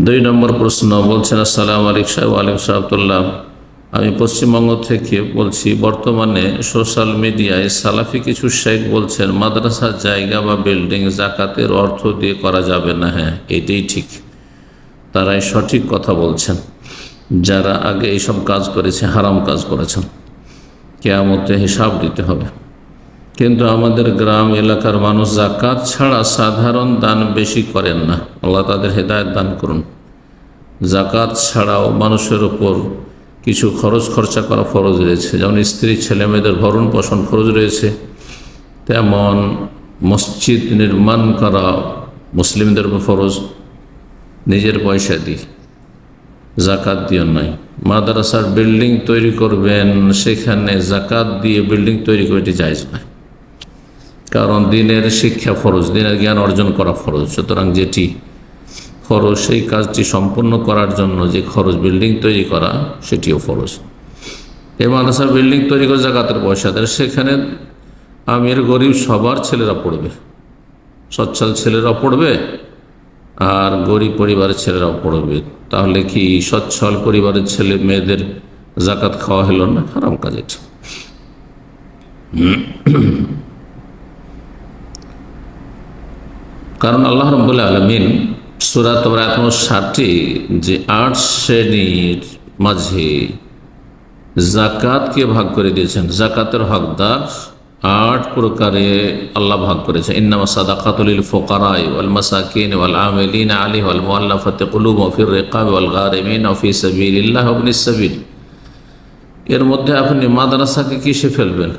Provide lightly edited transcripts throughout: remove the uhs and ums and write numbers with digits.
দুই নম্বর প্রশ্ন বলছেন, আসসালামু আলাইকুম সাহেব। ওয়ালাইকুম সালামতুল্লাহ। আমি পশ্চিমবঙ্গ থেকে বলছি। বর্তমানে সোশ্যাল মিডিয়ায় সালাফি কিছু শেখ বলছেন মাদ্রাসার জায়গা বা বিল্ডিং জাকাতের অর্থ দিয়ে করা যাবে না। হ্যাঁ, এটাই ঠিক, তারাই সঠিক কথা বলছেন। যারা আগে এইসব কাজ করেছে হারাম কাজ করেছেন, কিয়ামতে হিসাব দিতে হবে। কিন্তু আমাদের গ্রাম এলাকার মানুষ জাকাত ছাড়া সাধারণ দান বেশি করেন না। আল্লাহ তাদের হেদায়েত দান করুন। জাকাত ছাড়াও মানুষের ওপর কিছু খরচ খরচা করা ফরজ রয়েছে, যেমন স্ত্রী ছেলে মেয়েদের ভরণ পোষণ ফরজ রয়েছে, তেমন মসজিদ নির্মাণ করা মুসলিমদের উপর ফরজ, নিজের পয়সা দিয়ে, জাকাত দিয়ে নয়। মাদ্রাসার বিল্ডিং তৈরি করবেন, সেখানে জাকাত দিয়ে বিল্ডিং তৈরি করে এটি জায়েজ নয়, কারণ দিনের শিক্ষা ফরজ, দিনের জ্ঞান অর্জন করা ফরজ। সুতরাং যেটি খরচ, সেই কাজটি সম্পূর্ণ করার জন্য যে খরচ বিল্ডিং তৈরি করা, সেটিও ফরজ। এই মাদ্রাসার বিল্ডিং তৈরি করে জাকাতের পয়সা দেয়, সেখানে আমির গরিব সবার ছেলেরা পড়বে, সচ্ছল ছেলেরা পড়বে আর গরিব পরিবারের ছেলেরাও পড়বে। তাহলে কি সচ্ছল পরিবারের ছেলে মেয়েদের জাকাত খাওয়া হলো না? হারাম কাজ এটা। কারণ আল্লাহ রাব্বুল আলামিন সূরা তাওরা 60 যে 8 শ্রেণীর মাঝে জাকাতকে ভাগ করে দিয়েছেন, জাকাতের হকদার 8 প্রকারে আল্লাহ ভাগ করেছে। ইন্নামা সাদাকাতু লিল ফুকারাই ওয়াল মাসাকিন ওয়াল আমিলিনা আলাইহা ওয়াল মুআল্লাফাতি কুলুবুহুম ফির রিকাবি ওয়াল গারিমিনা ফি সাবিলিল্লাহ ওয়া ইবনিস সাবিল। এর মধ্যে আপনি মাদ্রাসাকে কিসে ফেলবেন?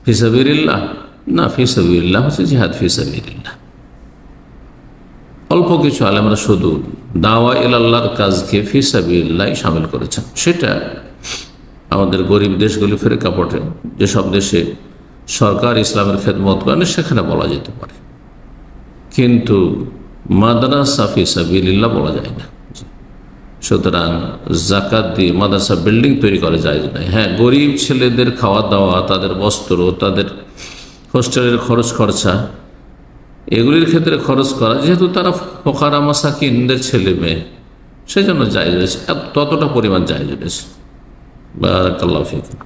ফি সাবিলিল্লাহ না, ফি সাবিলিল্লাহ হচ্ছে জিহাদ ফি সাবিলিল্লাহ। অল্প কিছু আলেমরা শুধু দাওয়া ইলাল্লাহর কাজকে ফি সাবিলিল্লাহ শামিল করেছেন। সেটা আমাদের গরিব দেশগুলি প্রেক্ষাপটে, যেসব দেশে সরকার ইসলামের খেদমত করেন, সেখানে বলা যেতে পারে, কিন্তু মাদ্রাসা ফি সাবিলিল্লাহ বলা যায় না। সুতরাং জাকাত দিয়ে মাদ্রাসা বিল্ডিং তৈরি করা যায় না। হ্যাঁ, গরিব ছেলেদের খাওয়া দাওয়া, তাদের বস্ত্র, তাদের হোস্টেলের খরচ খরচা, এগুলির ক্ষেত্রে খরচ করা, যেহেতু তারা ফোকারা মাসাকিনদের ছেলে মেয়ে, সেই জন্য জায়েজ রয়েছে, ততটা পরিমাণ জায়েজ রয়েছে। বারাকাল্লাহু ফীকুম।